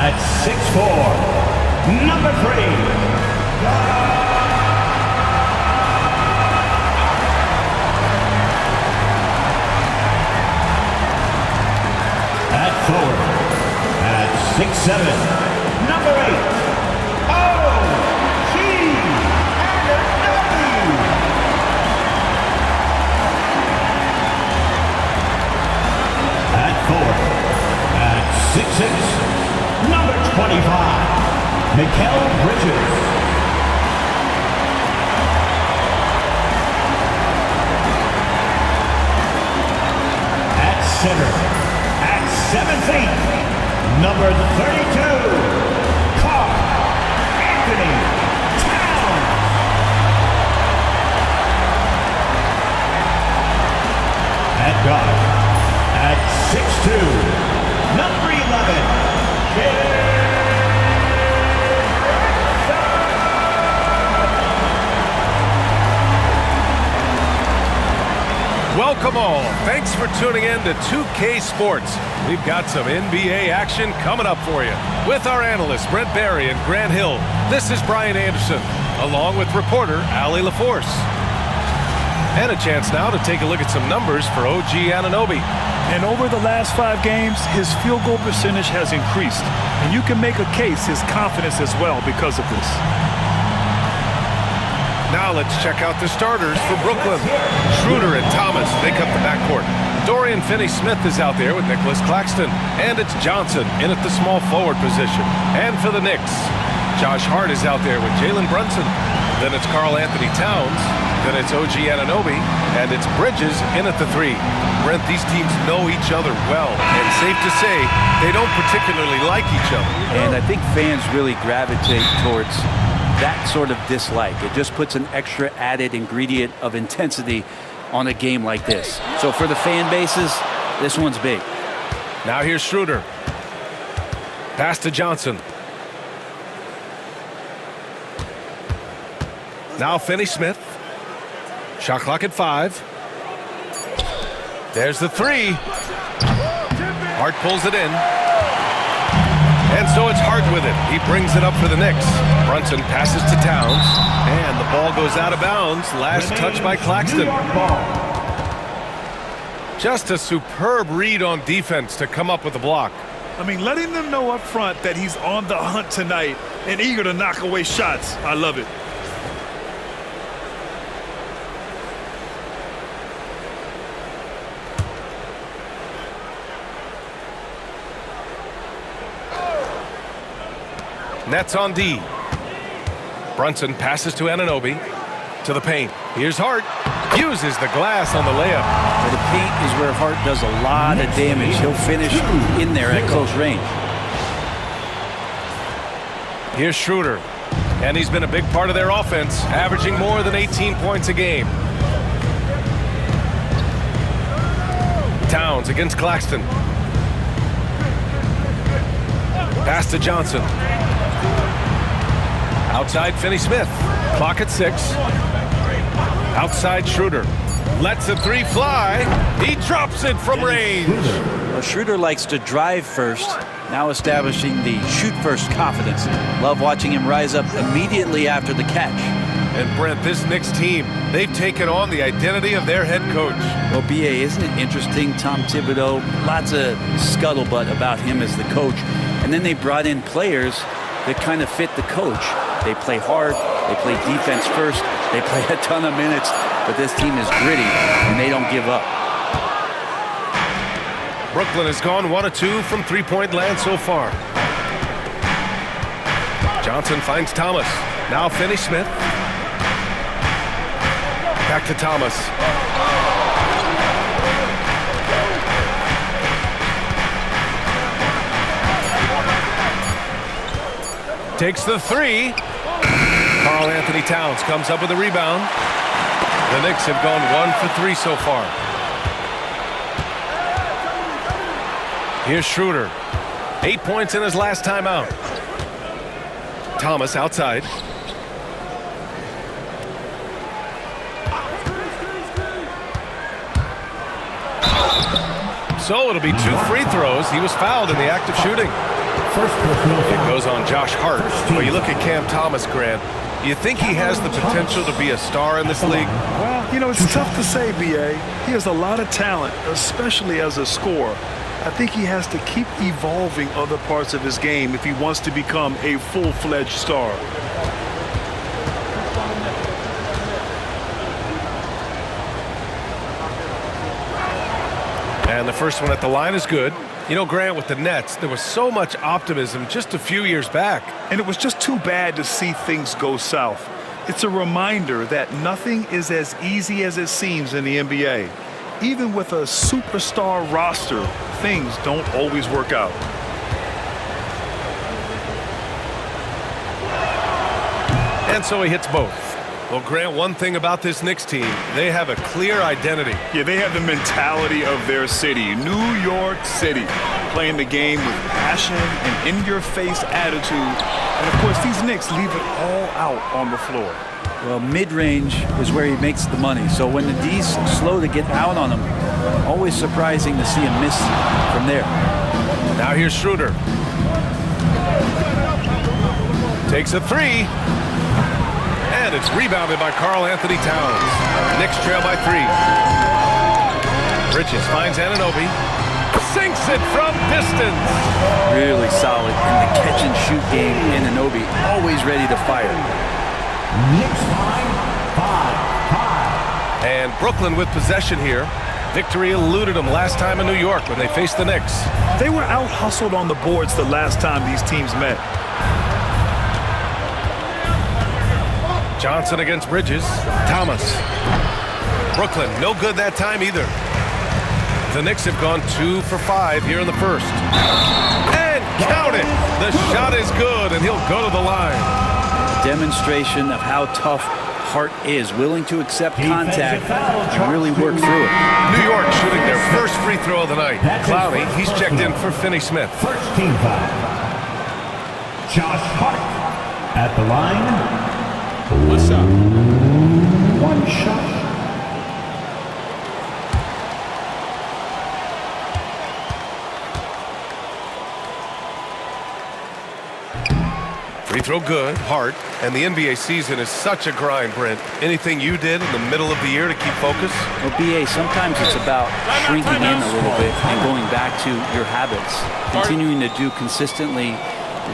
At 6'4", number 3. At forward, at 6'7", number 8, O.G. Anunoby. At forward, at 6'6", number 25, Mikal Bridges. At center, 7 feet, number 32, Karl Anthony Towns. At guard, at 6'2", number 11, Welcome all. Thanks for tuning in to 2K Sports. We've got some NBA action coming up for you. With our analysts, Brent Barry and Grant Hill, this is Brian Anderson, along with reporter Allie LaForce. And a chance now to take a look at some numbers for OG Anunoby. And over the last 5 games, his field goal percentage has increased. And you can make a case his confidence as well because of this. Now let's check out the starters for Brooklyn. Schroeder and Thomas make up the backcourt. Dorian Finney-Smith is out there with Nicholas Claxton. And it's Johnson in at the small forward position. And for the Knicks, Josh Hart is out there with Jalen Brunson. Then it's Karl Anthony Towns. Then it's OG Anunoby. And it's Bridges in at the 3. Brent, these teams know each other well. And safe to say, they don't particularly like each other. And I think fans really gravitate towards that sort of dislike. It just puts an extra added ingredient of intensity on a game like this. So for the fan bases, this one's big. Now here's Schroeder. Pass to Johnson. Now Finney-Smith. Shot clock at 5. There's the 3. Hart pulls it in. And so it's Hart with it. He brings it up for the Knicks. Brunson passes to Towns. And the ball goes out of bounds. Last touch by Claxton. Just a superb read on defense to come up with the block. I mean, letting them know up front that he's on the hunt tonight and eager to knock away shots. I love it. Nets on D. Brunson passes to Anunoby. To the paint. Here's Hart. Uses the glass on the layup. But the paint is where Hart does a lot of damage. He'll finish in there at close range. Here's Schroeder. And he's been a big part of their offense, averaging more than 18 points a game. Towns against Claxton. Pass to Johnson. Outside Finney-Smith. Clock at 6. Outside Schroeder. Lets the 3 fly. He drops it from range. Well, Schroeder likes to drive first, now establishing the shoot first confidence. Love watching him rise up immediately after the catch. And Brent, this Knicks team, they've taken on the identity of their head coach. Well, B.A., isn't it interesting? Tom Thibodeau, lots of scuttlebutt about him as the coach. And then they brought in players that kind of fit the coach. They play hard, they play defense first, they play a ton of minutes, but this team is gritty and they don't give up. Brooklyn has gone 1 of 2 from three-point land so far. Johnson finds Thomas. Now Finney-Smith. Back to Thomas. Takes the 3. Karl Anthony Towns comes up with a rebound. The Knicks have gone 1 for 3 so far. Here's Schroeder. 8 points in his last time out. Thomas outside. So it'll be 2 free throws. He was fouled in the act of shooting. First personal It foul. goes on Josh Hart. Well, you look at Cam Thomas, Grant. You think he has the potential to be a star in this league? Well, you know, it's tough to say, B.A. He has a lot of talent, especially as a scorer. I think he has to keep evolving other parts of his game if he wants to become a full-fledged star. And the first one at the line is good. You know, Grant, with the Nets, there was so much optimism just a few years back. And it was just too bad to see things go south. It's a reminder that nothing is as easy as it seems in the NBA. Even with a superstar roster, things don't always work out. And so he hits both. Well, Grant, one thing about this Knicks team, they have a clear identity. Yeah, they have the mentality of their city, New York City, playing the game with passion and in-your-face attitude. And, of course, these Knicks leave it all out on the floor. Well, mid-range is where he makes the money. So when the D's slow to get out on him, always surprising to see him miss from there. Now here's Schroeder. Takes a three. And it's rebounded by Karl Anthony Towns. Knicks trail by 3. Bridges finds Anunoby. Sinks it from distance. Really solid in the catch-and-shoot game. Anunoby always ready to fire. Knicks line 5-5. And Brooklyn with possession here. Victory eluded them last time in New York when they faced the Knicks. They were out-hustled on the boards the last time these teams met. Johnson against Bridges. Thomas. Brooklyn, no good that time either. The Knicks have gone 2 for 5 here in the first. And count it! The shot is good, and he'll go to the line. Demonstration of how tough Hart is, willing to accept contact and really work through it. New York shooting their first free throw of the night. Cloudy, he's checked in for Finney Smith. First team foul. Josh Hart at the line. What's up? One shot. Free throw good, Hart, and the NBA season is such a grind, Brent. Anything you did in the middle of the year to keep focus? Well, BA, sometimes it's about shrinking in a little bit and going back to your habits, continuing to do consistently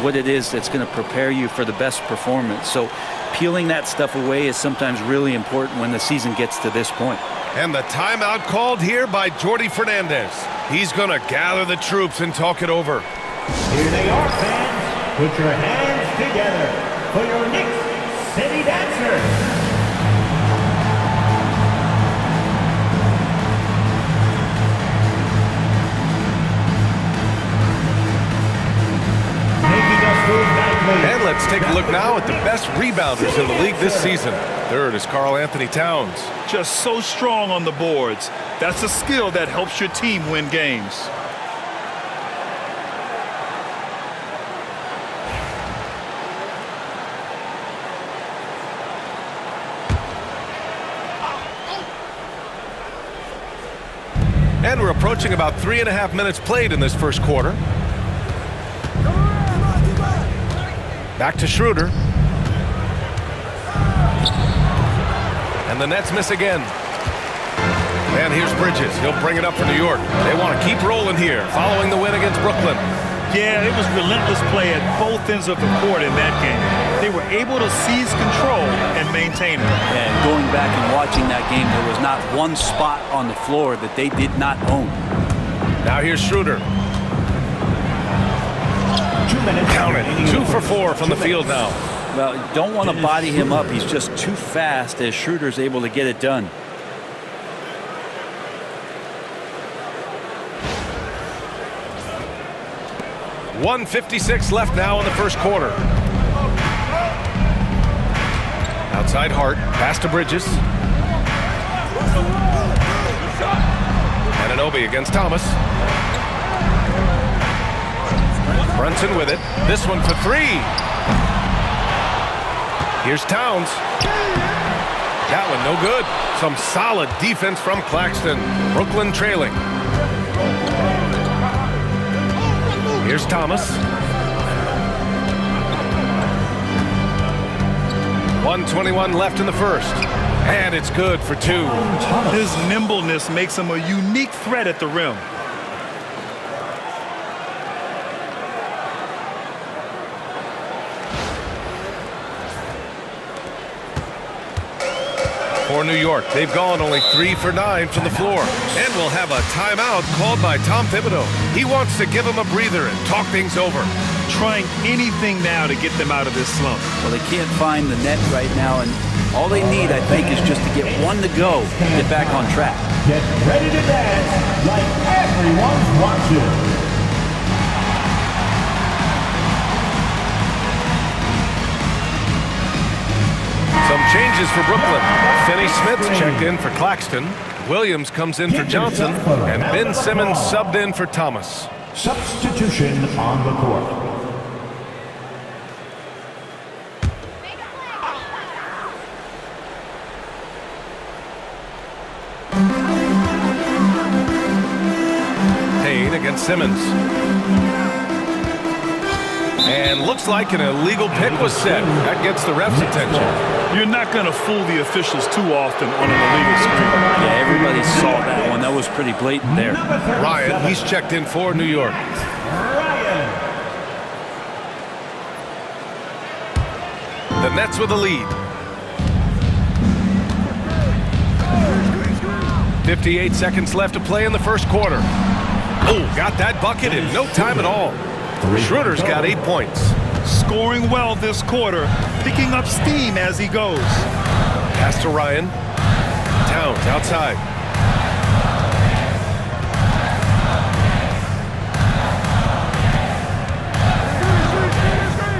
what it is that's going to prepare you for the best performance. So peeling that stuff away is sometimes really important when the season gets to this point. And the timeout called here by Jordi Fernandez. He's going to gather the troops and talk it over. Here they are, fans. Put your hands together for your Knicks City Dancers. And let's take a look now at the best rebounders in the league this season. Third is Karl Anthony Towns. Just so strong on the boards. That's a skill that helps your team win games. And we're approaching about 3.5 minutes played in this first quarter. Back to Schroeder. And the Nets miss again. And here's Bridges. He'll bring it up for New York. They want to keep rolling here, following the win against Brooklyn. Yeah, it was relentless play at both ends of the court in that game. They were able to seize control and maintain it. And going back and watching that game, there was not one spot on the floor that they did not own. Now here's Schroeder. 2 minutes. Count it. 2 for 4 from the field now. Well, you don't want to body him up. He's just too fast as Schroeder's able to get it done. .156 left now in the first quarter. Outside Hart, pass to Bridges. Anunoby against Thomas. Brunson with it. This one for 3. Here's Towns. That one no good. Some solid defense from Claxton. Brooklyn trailing. Here's Thomas. 1:21 left in the first. And it's good for 2. His nimbleness makes him a unique threat at the rim. For New York, they've gone only 3 for 9 from the floor. And will have a timeout called by Tom Thibodeau. He wants to give them a breather and talk things over. Trying anything now to get them out of this slump. Well, they can't find the net right now, and all they need, I think, is just to get one to go to get back on track. Get ready to dance like everyone's watching. Some changes for Brooklyn. Finney Smith checked in for Claxton. Williams comes in for Johnson. And Ben Simmons subbed in for Thomas. Substitution on the court. Payne against Simmons. And looks like an illegal pick was set. That gets the ref's attention. You're not going to fool the officials too often on an illegal screen. Yeah, everybody saw that one. That was pretty blatant there. Ryan, he's checked in for New York. Ryan. The Nets with a lead. 58 seconds left to play in the first quarter. Oh, got that bucket in no time at all. Schroeder's got 8 points. Scoring well this quarter, picking up steam as he goes. Pass to Ryan. Towns outside.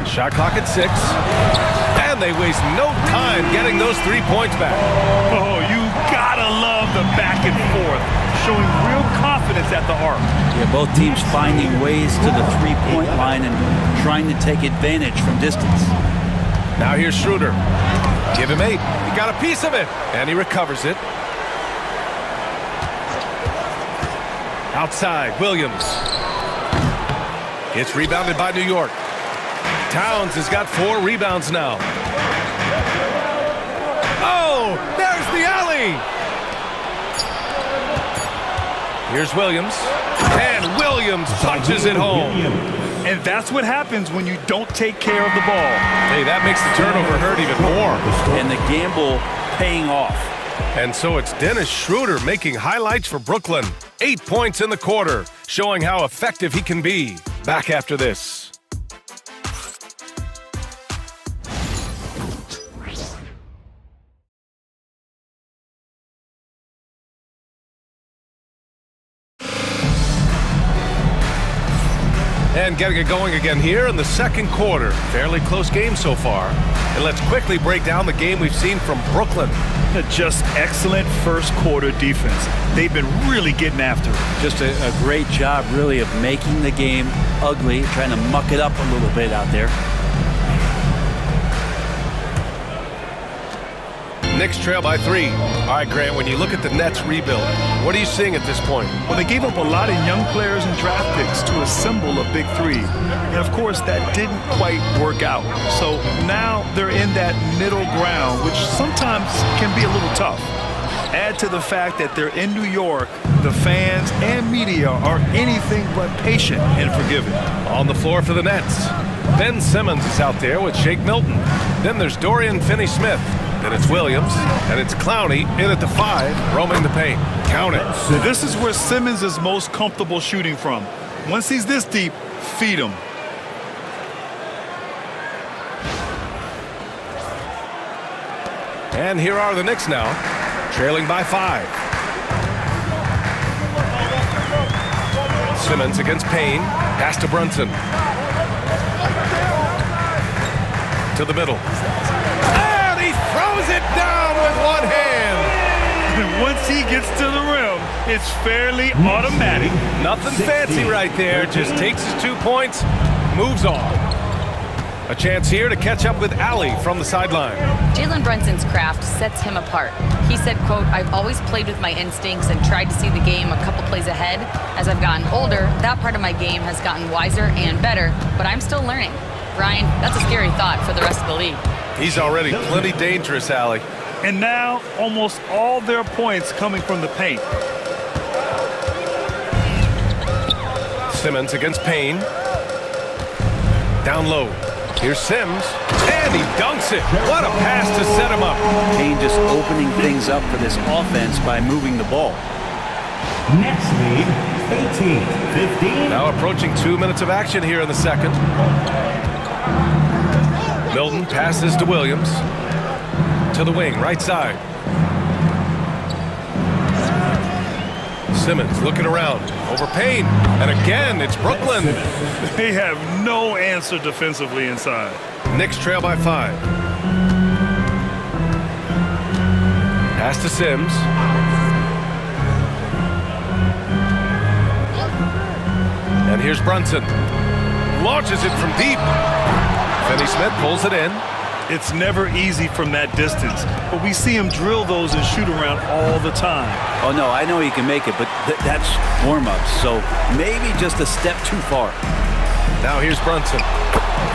Shot clock at 6. And they waste no time getting those 3 points back. Oh, you gotta love the back and forth, showing real confidence at the arc. Yeah, both teams finding ways to the three-point line and trying to take advantage from distance. Now here's Schroeder. Give him 8. He got a piece of it. And he recovers it. Outside, Williams. It's rebounded by New York. Towns has got 4 rebounds now. Oh, there's the alley. Here's Williams. And Williams punches it home. And that's what happens when you don't take care of the ball. Hey, that makes the turnover hurt even more. And the gamble paying off. And so it's Dennis Schroeder making highlights for Brooklyn. 8 points in the quarter, showing how effective he can be. Back after this. And getting it going again here in the second quarter. Fairly close game so far. And let's quickly break down the game we've seen from Brooklyn. Just excellent first quarter defense. They've been really getting after it. Just a great job, really, of making the game ugly, trying to muck it up a little bit out there. Knicks trail by 3. All right, Grant, when you look at the Nets rebuild, what are you seeing at this point? Well, they gave up a lot of young players and draft picks to assemble a big three. And, of course, that didn't quite work out. So now they're in that middle ground, which sometimes can be a little tough. Add to the fact that they're in New York, the fans and media are anything but patient and forgiving. On the floor for the Nets, Ben Simmons is out there with Shake Milton. Then there's Dorian Finney-Smith. Then it's Williams, and it's Clowney in at the 5, roaming the paint. Count it. This is where Simmons is most comfortable shooting from. Once he's this deep, feed him. And here are the Knicks now, trailing by 5. Simmons against Payne. Pass to Brunson. To the middle. And he throws it down with one hand. And once he gets to the rim, it's fairly automatic. Nothing fancy right there. Just takes his 2 points, moves on. A chance here to catch up with Allie from the sideline. Jalen Brunson's craft sets him apart. He said, quote, "I've always played with my instincts and tried to see the game a couple plays ahead. As I've gotten older, that part of my game has gotten wiser and better, but I'm still learning." Brian, that's a scary thought for the rest of the league. He's already plenty dangerous, Allie. And now almost all their points coming from the paint. Simmons against Payne. Down low. Here's Sims. And he dunks it. What a pass to set him up. Payne just opening things up for this offense by moving the ball. Nets lead 18-15. Now approaching 2 minutes of action here in the second. Milton passes to Williams. To the wing, right side. Simmons looking around. Over Payne. And again, it's Brooklyn. They have no answer defensively inside. Knicks trail by 5. Pass to Sims. And here's Brunson. Launches it from deep. Finney Smith pulls it in. It's never easy from that distance, but we see him drill those and shoot around all the time. Oh, no, I know he can make it, but that's warm-ups, so maybe just a step too far. Now here's Brunson.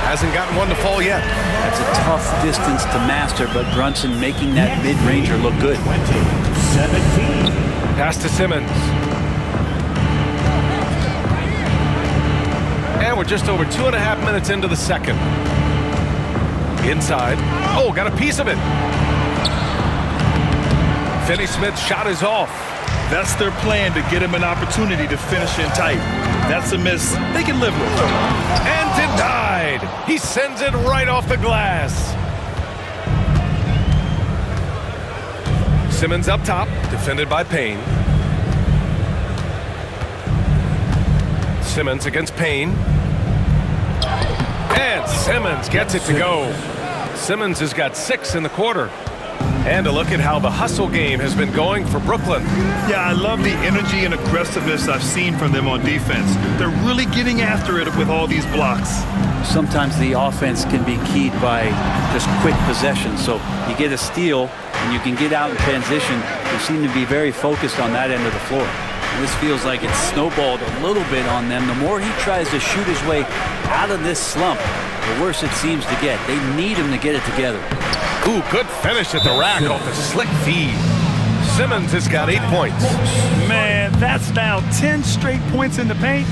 Hasn't gotten one to fall yet. That's a tough distance to master, but Brunson making that mid-ranger look good. 17. Pass to Simmons. And we're just over 2.5 minutes into the second. Inside. Oh, got a piece of it. Finney Smith's shot is off. That's their plan to get him an opportunity to finish in tight. That's a miss they can live with. And denied. He sends it right off the glass. Simmons up top, defended by Payne. Simmons against Payne. And Simmons gets it to go. Simmons has got 6 in the quarter. And a look at how the hustle game has been going for Brooklyn. Yeah, I love the energy and aggressiveness I've seen from them on defense. They're really getting after it with all these blocks. Sometimes the offense can be keyed by just quick possession. So you get a steal and you can get out in transition. They seem to be very focused on that end of the floor. And this feels like it's snowballed a little bit on them. The more he tries to shoot his way out of this slump, the worse it seems to get. They need him to get it together. Ooh, good finish at the rack off the slick feed. Simmons has got 8 points. Man, that's now 10 straight points in the paint.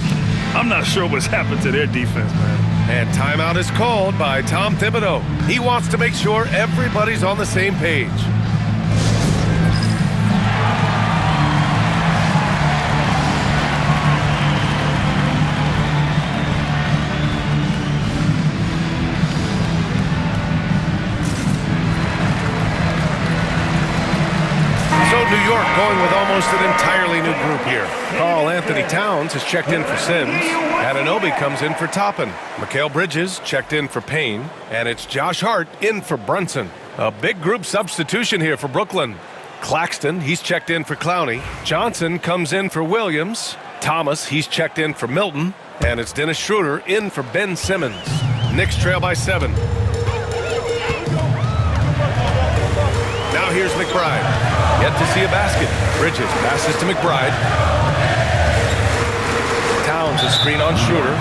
I'm not sure what's happened to their defense, man. And timeout is called by Tom Thibodeau. He wants to make sure everybody's on the same page. New York going with almost an entirely new group here. Karl Anthony Towns has checked in for Sims. Anunoby comes in for Toppin. Mikal Bridges checked in for Payne. And it's Josh Hart in for Brunson. A big group substitution here for Brooklyn. Claxton, he's checked in for Clowney. Johnson comes in for Williams. Thomas, he's checked in for Milton. And it's Dennis Schroeder in for Ben Simmons. Knicks trail by 7. Now here's McBride. Yet to see a basket. Bridges passes to McBride. Towns a screen on Schroeder.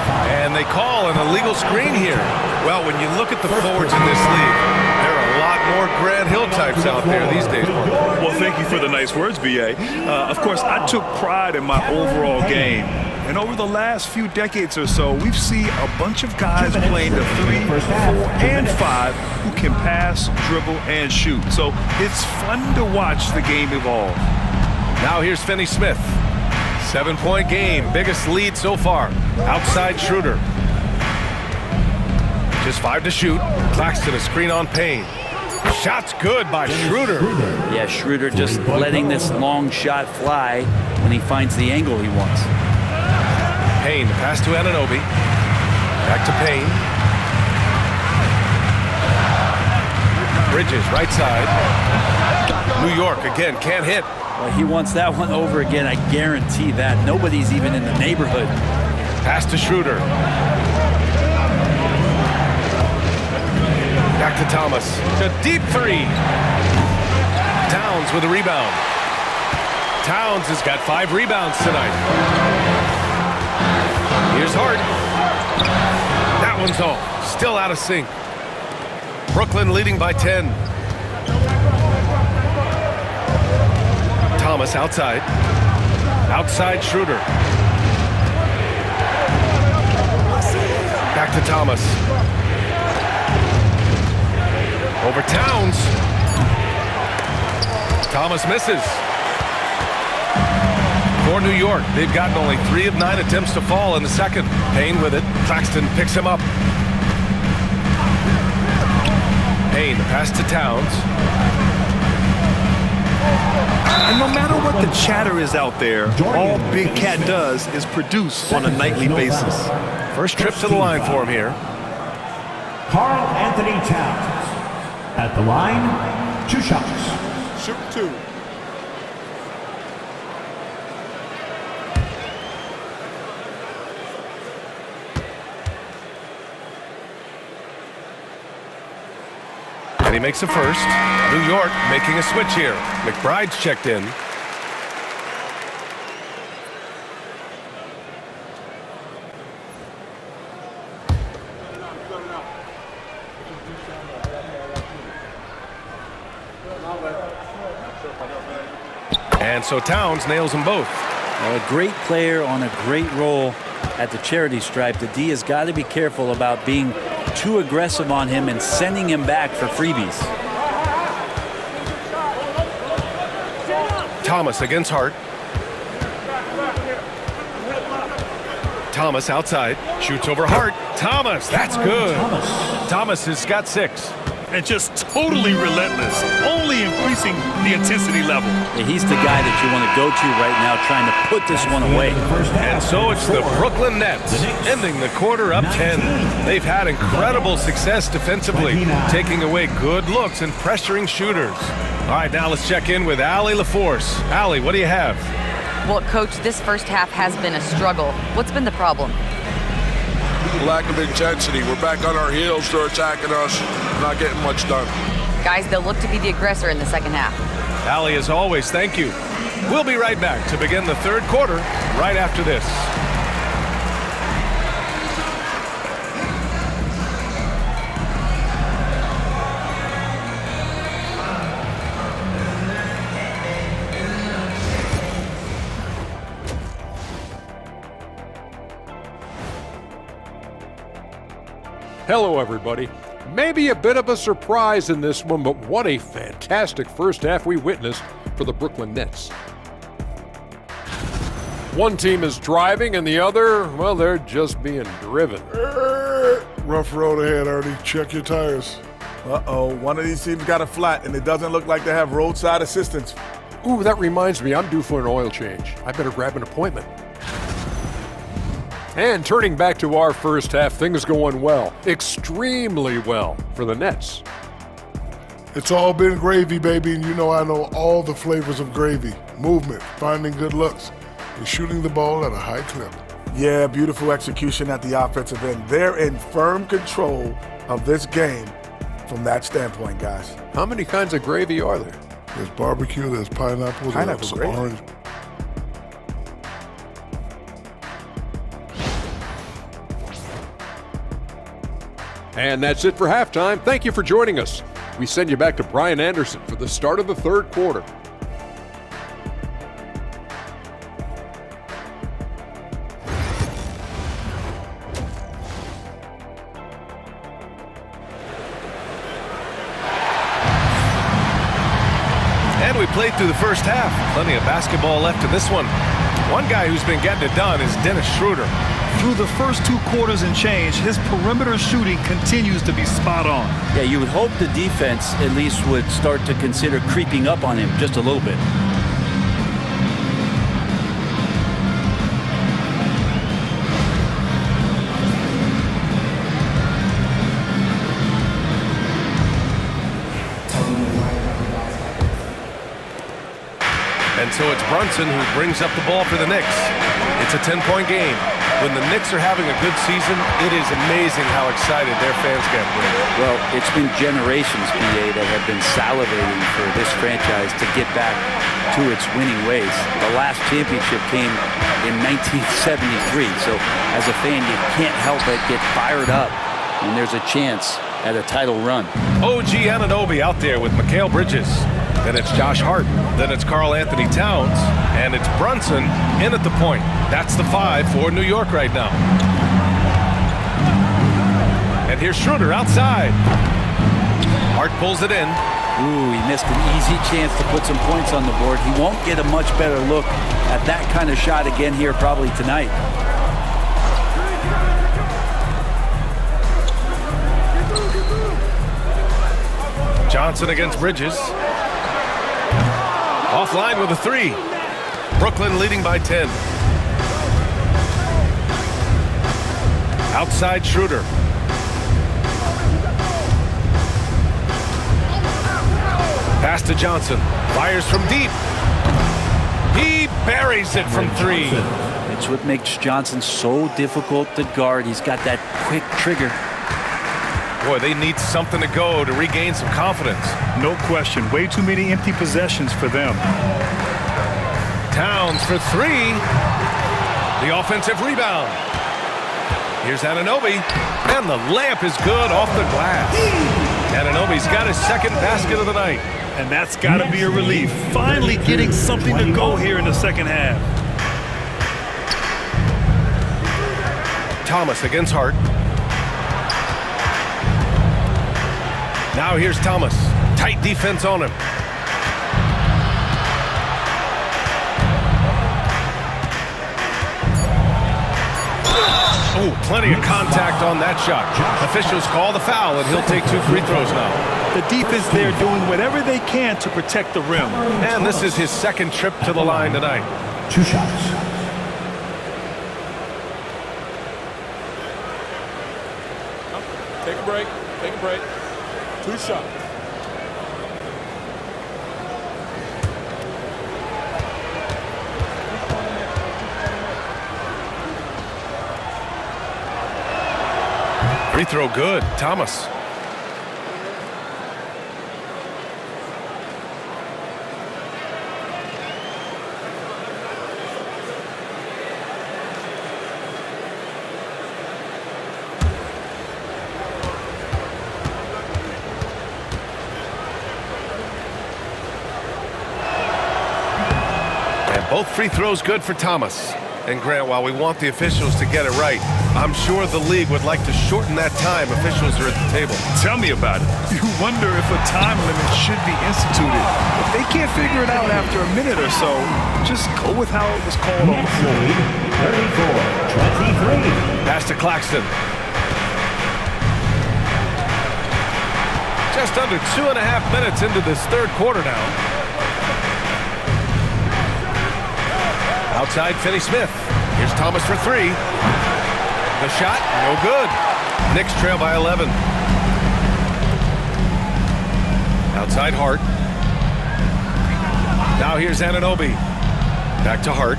And they call an illegal screen here. Well, when you look at the forwards in this league, there are a lot more Grant Hill types out there these days. Well, thank you for the nice words, B.A. Of course, I took pride in my overall game. And over the last few decades or so, we've seen a bunch of guys playing the 3, 4, and 5 who can pass, dribble, and shoot. So it's fun to watch the game evolve. Now here's Finney Smith. 7-point game, biggest lead so far. Outside Schroeder. Just 5 to shoot. Claxton a screen on Payne. Shot's good by Schroeder. Yeah, Schroeder just letting this long shot fly when he finds the angle he wants. Payne, pass to Anunoby. Back to Payne. Bridges, right side. New York, again, can't hit. Well, he wants that one over again, I guarantee that. Nobody's even in the neighborhood. Pass to Schroeder. Back to Thomas. A deep 3. Towns with a rebound. Towns has got 5 rebounds tonight. Here's Hart. That one's off. Still out of sync. Brooklyn leading by 10. Thomas outside. Outside Schroeder. Back to Thomas. Over Towns. Thomas misses. For New York, they've gotten only 3 of 9 attempts to fall in the second. Payne with it. Claxton picks him up. Payne, pass to Towns. And no matter what the chatter is out there, all Big Cat does is produce on a nightly basis. First trip to the line for him here. Karl Anthony Towns. At the line, 2 shots. Shoot 2. And he makes a first. New York making a switch here. McBride's checked in. And so Towns nails them both. A great player on a great role at the charity stripe. The D has got to be careful about being too aggressive on him and sending him back for freebies. Thomas against Hart. Thomas outside. Shoots over Hart. Thomas, that's good. Thomas has got 6. And just totally relentless, only increasing the intensity level. Yeah, he's the guy that you want to go to right now, trying to put this one away. And so it's the Brooklyn Nets ending the quarter up 10. They've had incredible success defensively, taking away good looks and pressuring shooters. All right, now let's check in with Allie LaForce. Allie, what do you have? Well, Coach, this first half has been a struggle. What's been the problem? Lack of intensity. We're back on our heels. They're attacking us. Not getting much done. Guys, they'll look to be the aggressor in the second half. Allie, as always, thank you. We'll be right back to begin the third quarter right after this. Hello, everybody. Maybe a bit of a surprise in this one, but what a fantastic first half we witnessed for the Brooklyn Nets. One team is driving and the other, well, they're just being driven. Rough road ahead, Artie. Check your tires. Uh-oh, one of these teams got a flat, and it doesn't look like they have roadside assistance. Ooh, that reminds me, I'm due for an oil change. I better grab an appointment. And turning back to our first half, things going well, extremely well for the Nets. It's all been gravy, baby, and you know I know all the flavors of gravy. Movement, finding good looks, and shooting the ball at a high clip. Yeah, beautiful execution at the offensive end. They're in firm control of this game from that standpoint, guys. How many kinds of gravy are there? There's barbecue, there's pineapple, there's gravy. orange. And that's it for halftime. Thank you for joining us. We send you back to Brian Anderson for the start of the third quarter. And we played through the first half. Plenty of basketball left in this one. One guy who's been getting it done is Dennis Schroeder. Through the first 2 quarters and change, his perimeter shooting continues to be spot on. Yeah, you would hope the defense at least would start to consider creeping up on him just a little bit. And so it's Brunson who brings up the ball for the Knicks. It's a 10-point game. When the Knicks are having a good season, it is amazing how excited their fans get. Well, it's been generations, BA, that have been salivating for this franchise to get back to its winning ways. The last championship came in 1973, so as a fan, you can't help but get fired up when there's a chance at a title run. OG Anunoby out there with Mikal Bridges. Then it's Josh Hart. Then it's Karl Anthony Towns. And it's Brunson in at the point. That's the 5 for New York right now. And here's Schroeder outside. Hart pulls it in. Ooh, he missed an easy chance to put some points on the board. He won't get a much better look at that kind of shot again here probably tonight. Johnson against Bridges. Offline with a 3. Brooklyn leading by 10. Outside Schroeder. Pass to Johnson. Fires from deep. He buries it from 3. It's what makes Johnson so difficult to guard. He's got that quick trigger. Boy, they need something to go to regain some confidence. No question. Way too many empty possessions for them. Towns for 3. The offensive rebound. Here's Anunoby. And the layup is good off the glass. Anunoby's got his second basket of the night. And that's got to be a relief. Finally getting something to go here in the second half. Thomas against Hart. Now here's Thomas. Tight defense on him. Oh, plenty of contact on that shot. Officials call the foul, and he'll take 2 free throws now. The defense there doing whatever they can to protect the rim. And this is his second trip to the line tonight. 2 shots. Take a break. Take a break. 2 shots. Free throw good. Thomas. And both free throws good for Thomas. And Grant, while we want the officials to get it right, I'm sure the league would like to shorten that time officials are at the table. Tell me about it. You wonder if a time limit should be instituted. If they can't figure it out after a minute or so, just go with how it was called on the floor. 34-23. Pass to Claxton. Just under 2.5 minutes into this third quarter now. Outside Finney-Smith. Here's Thomas for 3. The shot, no good. Knicks trail by 11. Outside Hart. Now here's Anunoby. Back to Hart.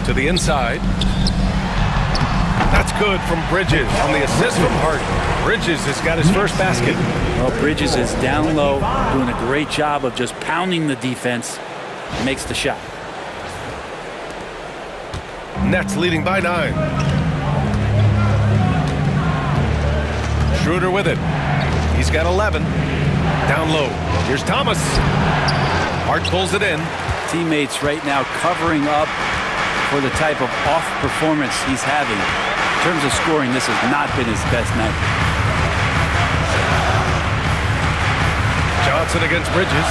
To the inside. That's good from Bridges on the assist from Hart. Bridges has got his first basket. Well, Bridges is down low, doing a great job of just pounding the defense. Makes the shot. Nets leading by 9. Schroeder with it. He's got 11. Down low. Here's Thomas. Hart pulls it in. Teammates right now covering up for the type of off performance he's having. In terms of scoring, this has not been his best night. Johnson against Bridges.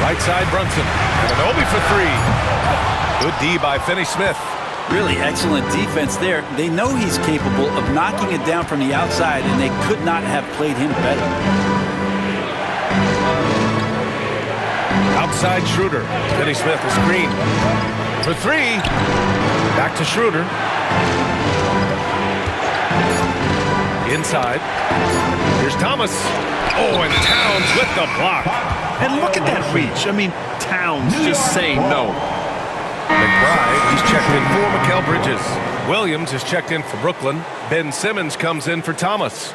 Right side Brunson. Anunoby for 3. Good D by Finney-Smith. Really excellent defense there. They know he's capable of knocking it down from the outside, and they could not have played him better. Outside Schroeder. Finney-Smith a screen. For 3. Back to Schroeder. Inside. Here's Thomas. Oh, and Towns with the block. And look at that reach. I mean, Towns just saying no. McBride, he's checked in for Mikal Bridges. Williams is checked in for Brooklyn. Ben Simmons comes in for Thomas.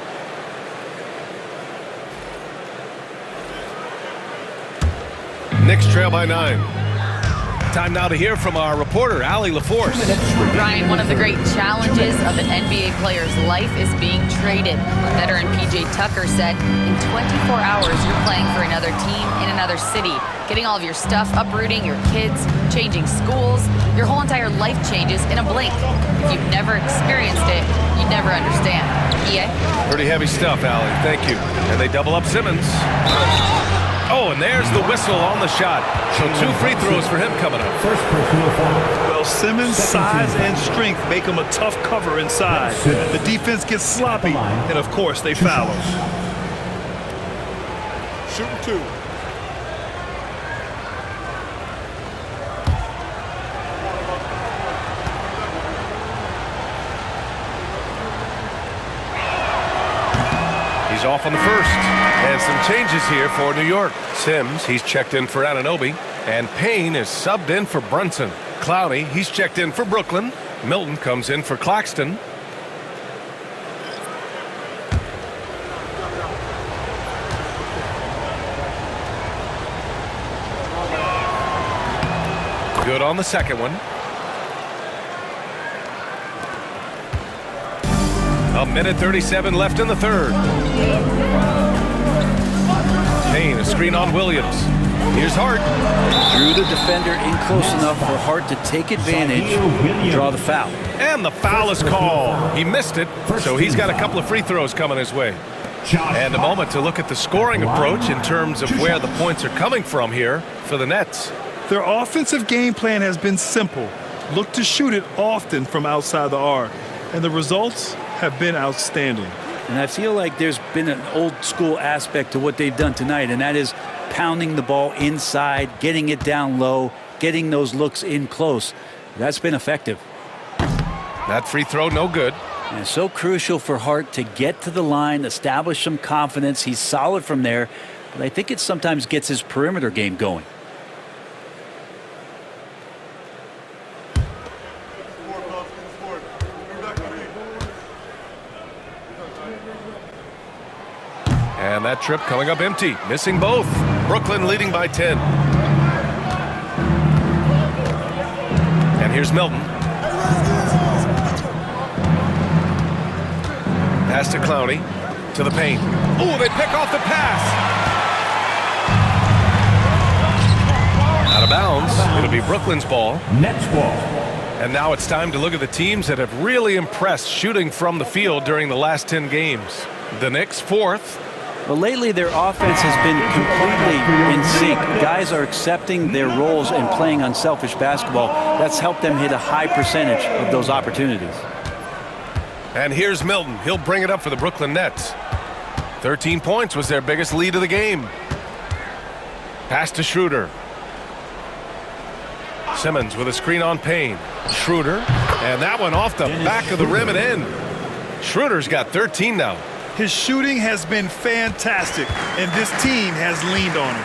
Knicks trail by 9. Time now to hear from our reporter, Allie LaForce. Ryan, one of the great challenges of an NBA player's life is being traded. Veteran PJ Tucker said, in 24 hours, you're playing for another team in another city, getting all of your stuff, uprooting your kids, changing schools. Your whole entire life changes in a blink. If you've never experienced it, you'd never understand. EA? Pretty heavy stuff, Allie. Thank you. And they double up Simmons. Oh, and there's the whistle on the shot. So 2 free throws for him coming up. First personal foul. Well, Simmons' size and strength make him a tough cover inside. The defense gets sloppy, and of course, they foul him. Shooting 2. He's off on the first. And some changes here for New York. Sims, he's checked in for Anunoby. And Payne is subbed in for Brunson. Clowney, he's checked in for Brooklyn. Milton comes in for Claxton. Good on the second one. A minute 37 left in the third. Payne, a screen on Williams. Here's Hart. Drew the defender in close enough for Hart to take advantage and draw the foul. And the foul is called. He missed it, so he's got a couple of free throws coming his way. And a moment to look at the scoring approach in terms of where the points are coming from here for the Nets. Their offensive game plan has been simple. Look to shoot it often from outside the arc. And the results have been outstanding. And I feel like there's been an old school aspect to what they've done tonight, and that is pounding the ball inside, getting it down low, getting those looks in close. That's been effective. That free throw, no good. And it's so crucial for Hart to get to the line, establish some confidence. He's solid from there, but I think it sometimes gets his perimeter game going. And that trip coming up empty, missing both. Brooklyn leading by 10. And here's Milton. Pass to Clowney, to the paint. Oh, they pick off the pass. Out of bounds. It'll be Brooklyn's ball. Nets ball. And now it's time to look at the teams that have really impressed shooting from the field during the last 10 games. The Knicks, 4th. Well, lately their offense has been completely in sync. Guys are accepting their roles and playing unselfish basketball. That's helped them hit a high percentage of those opportunities. And here's Milton. He'll bring it up for the Brooklyn Nets. 13 points was their biggest lead of the game. Pass to Schroeder. Simmons with a screen on Payne. Schroeder, and that one off the back of the rim and in. Schroeder's got 13 now. His shooting has been fantastic, and this team has leaned on him.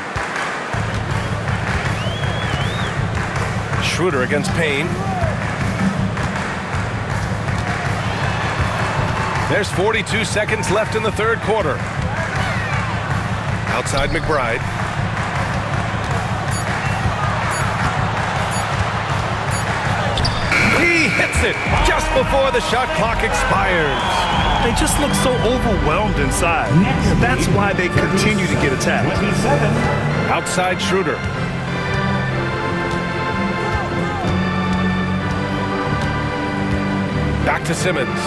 Schroeder against Payne. There's 42 seconds left in the third quarter. Outside McBride. He hits it just before the shot clock expires. They just look so overwhelmed inside. That's why they continue to get attacked. Outside Schroeder. Back to Simmons.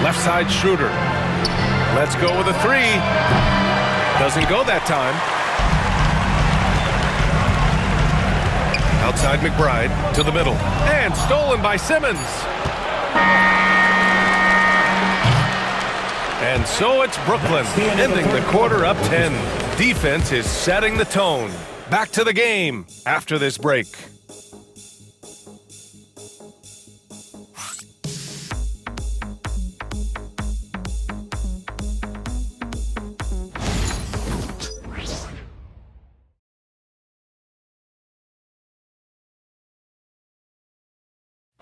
Left side Schroeder. Let's go with a three. Doesn't go that time. Outside McBride to the middle. And stolen by Simmons. And so it's Brooklyn, ending the quarter up 10. Defense is setting the tone. Back to the game after this break.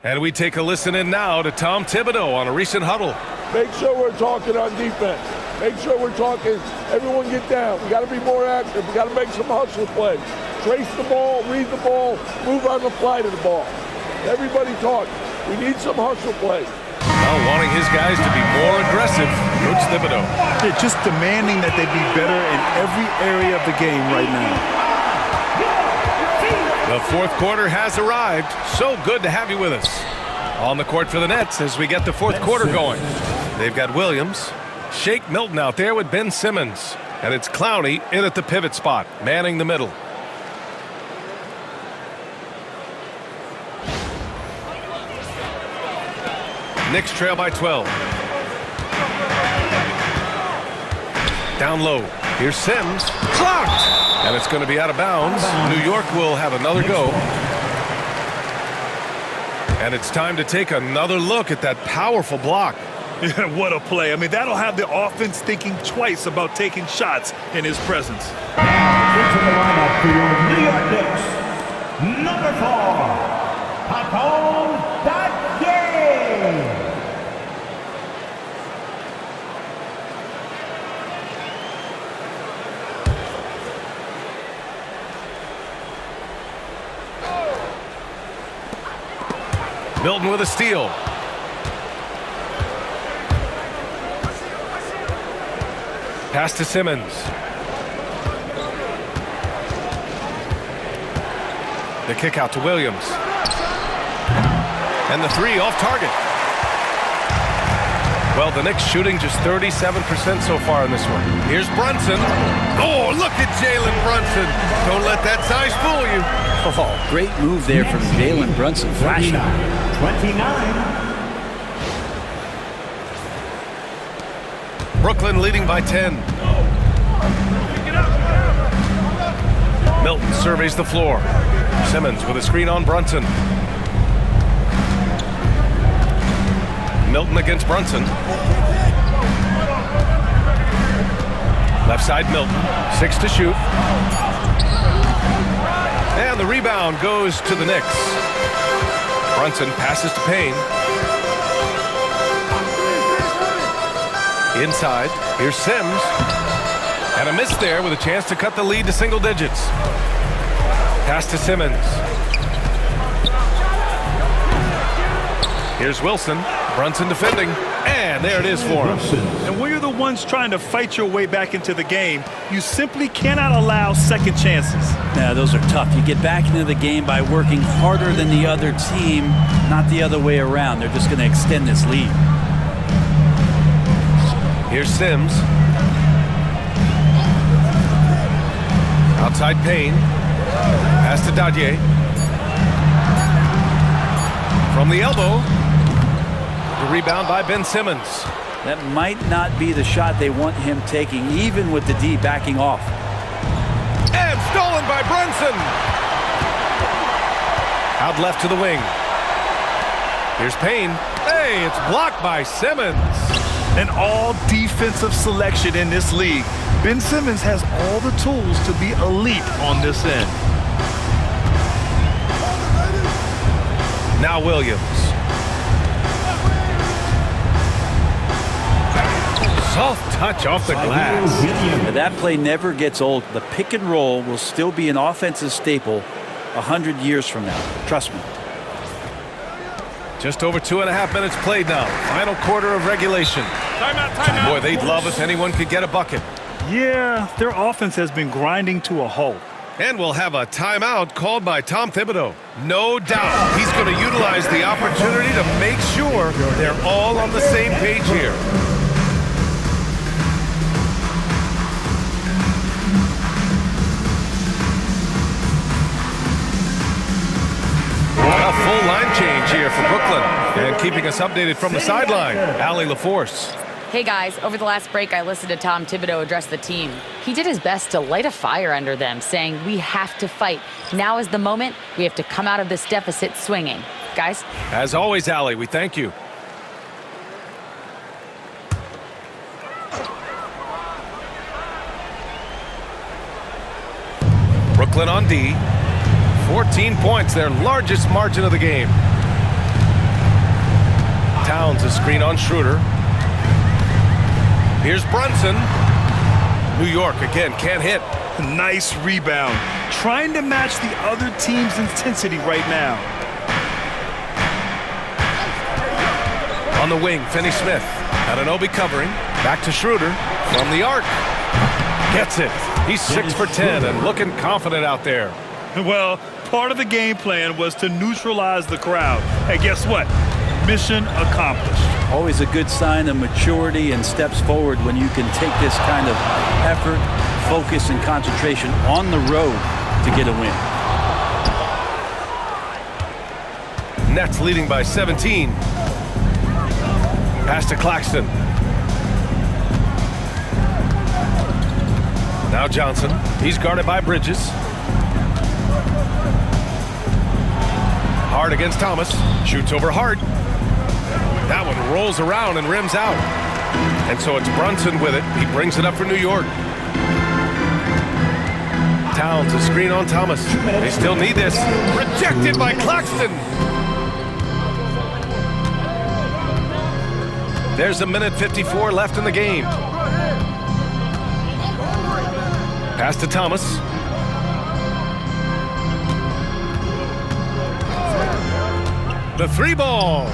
And we take a listen in now to Tom Thibodeau on a recent huddle. Make sure we're talking on defense. Make sure we're talking. Everyone get down. We got to be more active. We got to make some hustle plays. Trace the ball, read the ball, move on the fly to the ball. Everybody talk. We need some hustle plays. Well, wanting his guys to be more aggressive, Coach Thibodeau. They're just demanding that they be better in every area of the game right now. The fourth quarter has arrived. So good to have you with us. On the court for the Nets as we get the fourth quarter going. They've got Williams, Shake Milton out there with Ben Simmons. And it's Clowney in at the pivot spot, manning the middle. Knicks trail by 12. Down low. Here's Sims. Clocked! And it's going to be out of bounds. New York will have another go. And it's time to take another look at that powerful block. Yeah, what a play. I mean, that'll have the offense thinking twice about taking shots in his presence. Into the lineup for your New York Knicks, number 4, Pacon Dadier. Milton with a steal. Pass to Simmons. The kick out to Williams. And the three off target. Well, the Knicks shooting just 37% so far in this one. Here's Brunson. Oh, look at Jalen Brunson. Don't let that size fool you. Oh, great move there from Jalen Brunson. Flashing. 29. Brooklyn leading by 10. Milton surveys the floor. Simmons with a screen on Brunson. Milton against Brunson. Left side Milton. 6 to shoot. And the rebound goes to the Knicks. Brunson passes to Payne. Inside, here's Sims. And a miss there with a chance to cut the lead to single digits. Pass to Simmons. Here's Wilson. Brunson defending. And there it is for him. And when you're the ones trying to fight your way back into the game, you simply cannot allow second chances. Yeah, those are tough. You get back into the game by working harder than the other team, not the other way around. They're just going to extend this lead. Here's Sims. Outside Payne. Pass to Dadier. From the elbow. The rebound by Ben Simmons. That might not be the shot they want him taking, even with the D backing off. And stolen by Brunson. Out left to the wing. Here's Payne. Hey, it's blocked by Simmons. An all-defensive selection in this league. Ben Simmons has all the tools to be elite on this end. Now Williams. Soft touch off the glass. That play never gets old. The pick and roll will still be an offensive staple 100 years from now. Trust me. Just over 2.5 minutes played now. Final quarter of regulation. Timeout. Boy, they'd love if anyone could get a bucket. Yeah, their offense has been grinding to a halt. And we'll have a timeout called by Tom Thibodeau. No doubt he's going to utilize the opportunity to make sure they're all on the same page here. A full line change here for Brooklyn. And keeping us updated from the sideline, Allie LaForce. Hey guys, over the last break, I listened to Tom Thibodeau address the team. He did his best to light a fire under them, saying, we have to fight. Now is the moment. We have to come out of this deficit swinging. Guys? As always, Allie, we thank you. Brooklyn on D. 14 points, their largest margin of the game. Towns a screen on Schroeder. Here's Brunson. New York again can't hit. Nice rebound. Trying to match the other team's intensity right now. On the wing, Finney-Smith. Anunoby covering. Back to Schroeder from the arc. Gets it. He's 6 for 10 and looking confident out there. Well, part of the game plan was to neutralize the crowd. Hey, guess what? Mission accomplished. Always a good sign of maturity and steps forward when you can take this kind of effort, focus, and concentration on the road to get a win. Nets leading by 17. Pass to Claxton. Now Johnson. He's guarded by Bridges. Hart against Thomas. Shoots over Hart. That one rolls around and rims out. And so it's Brunson with it. He brings it up for New York. Towns, a screen on Thomas. They still need this. Rejected by Claxton. There's a minute 54 left in the game. Pass to Thomas. The three ball.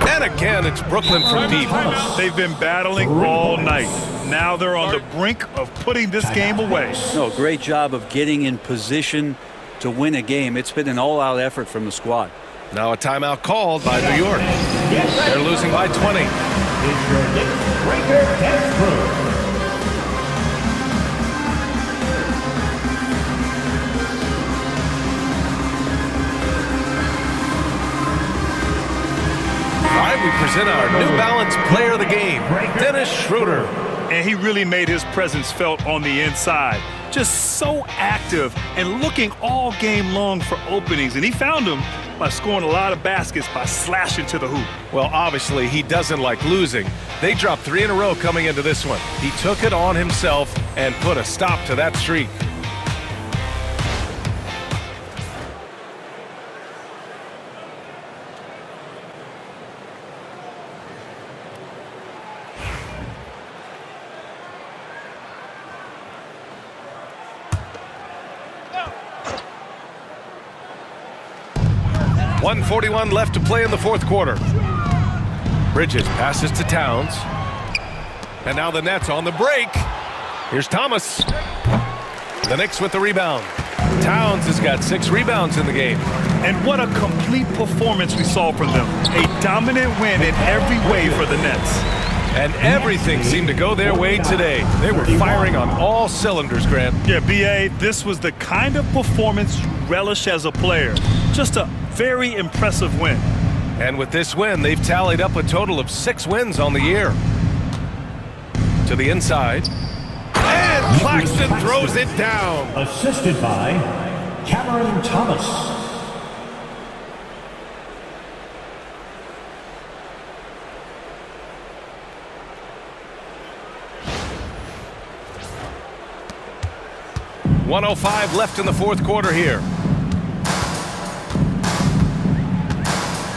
And again, it's Brooklyn from deep. They've been battling all night. Now they're on the brink of putting this game away. No, great job of getting in position to win a game. It's been an all-out effort from the squad. Now a timeout called by New York. They're losing by 20. It's your Knicks breaker, Dennis Cruz. We present our New Balance player of the game, Dennis Schroeder. And he really made his presence felt on the inside. Just so active and looking all game long for openings. And he found them by scoring a lot of baskets by slashing to the hoop. Well, obviously, he doesn't like losing. They dropped 3 in a row coming into this one. He took it on himself and put a stop to that streak. .141 left to play in the fourth quarter. Bridges passes to Towns. And now the Nets on the break. Here's Thomas. The Knicks with the rebound. Towns has got 6 rebounds in the game. And what a complete performance we saw from them. A dominant win in every way for the Nets. And everything seemed to go their way today. They were firing on all cylinders, Grant. Yeah, B.A., this was the kind of performance you relish as a player. Just a very impressive win. And with this win, they've tallied up a total of 6 wins on the year. To the inside. And Claxton throws it down. Assisted by Cameron Thomas. .105 left in the fourth quarter here.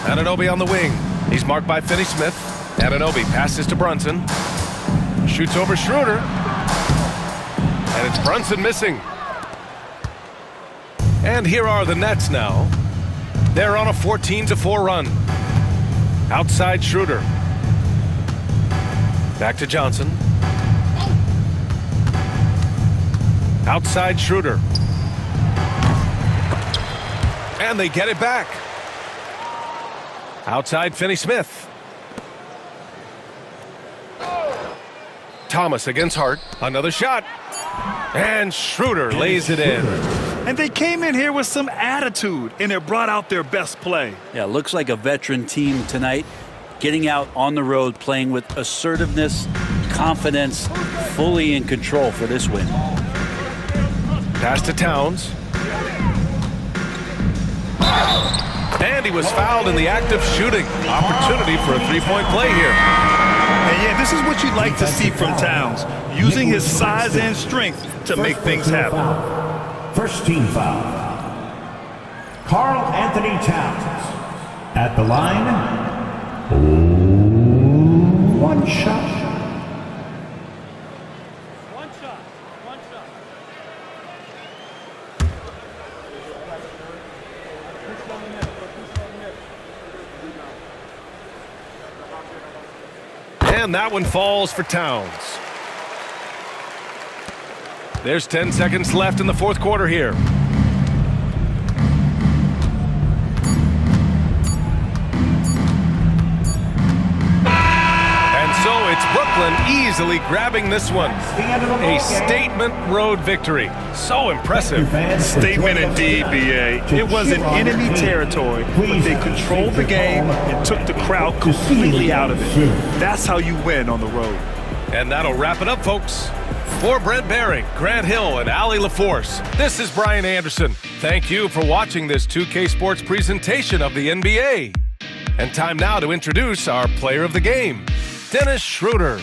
Anunoby on the wing. He's marked by Finney-Smith. Anunoby passes to Brunson. Shoots over Schroeder. And it's Brunson missing. And here are the Nets now. They're on a 14-4 run. Outside Schroeder. Back to Johnson. Outside Schroeder. And they get it back. Outside Finney-Smith. Thomas against Hart. Another shot. And Schroeder lays it in. And they came in here with some attitude, and it brought out their best play. Yeah, looks like a veteran team tonight, getting out on the road, playing with assertiveness, confidence, fully in control for this win. Pass to Towns. And he was fouled in the act of shooting. Opportunity for a three-point play here. And yeah, this is what you'd like to see from Towns, using his size and strength to make things happen. First team foul. Karl Anthony Towns. At the line. 1 shot. And that one falls for Towns. There's 10 seconds left in the fourth quarter here. So it's Brooklyn easily grabbing this one. A statement road victory. So impressive. Statement indeed, B.A. It was in enemy territory, but they controlled the game and took the crowd completely out of it. That's how you win on the road. And that'll wrap it up, folks. For Brent Behring, Grant Hill, and Allie LaForce, this is Brian Anderson. Thank you for watching this 2K Sports presentation of the NBA. And time now to introduce our player of the game, Dennis Schroeder.